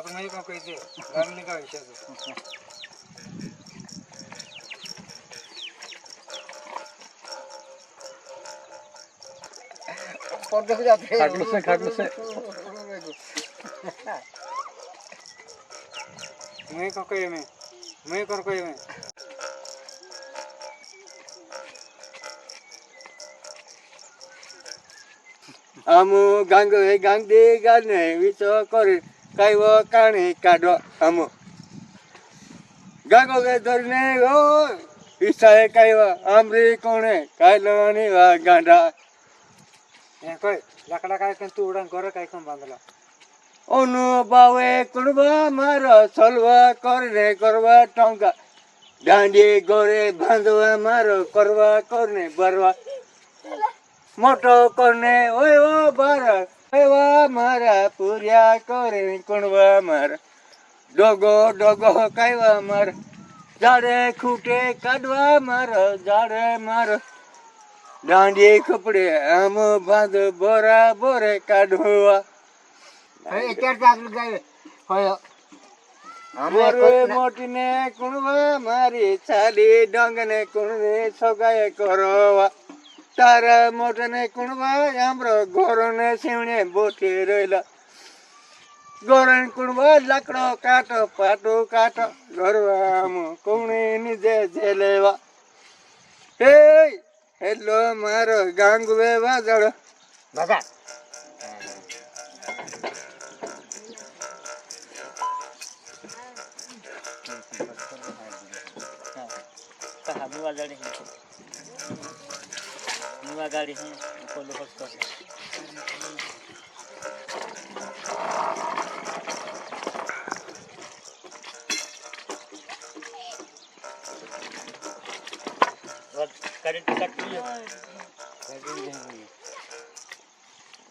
आता मैं क्या कहते गांगली का विषय तो पौधे पे जाते हैं खाटू से मैं क्या कहे मैं कर कहे मैं आमु गांग गांगदी गाने विचो करे काइवो काणी काढो आमु गांगो के धरने ओ ईसाए काइवो आमरी कोणे कायलोनी वा गांडा ये कोई लकड़ा काय कन तू उड़न करे काय कम बांधला ओनु बावे कुणबा मारो सलवा करने करवा टंका गांडी गोरे बांधवा मारो करवा करने बरवा मोटो करने ओए ओ बारा ओए मारा पूरिया करे कुणबा मारा डोगो डोगो कायवा मारा जाड़े खूटे काढवा मारो जाड़े मारो डांडी कपड़े आम बांध बोरा बोरे काढवा अरे क्या टाक गए होय मोरे मोटीने कुणवा मारी छाली डंगने कुणने सगाए करवा तारा मोटने कुणवा हाम्रो घरने सिउने बोटे रहिला गोरन कुणवा लाकडो काटो पाटो काटो घरवा म कुणे निजे झेलेवा हे हेलो मारो गांगवे वाजड़ दादा nuwa gari ni polo pasto what current cut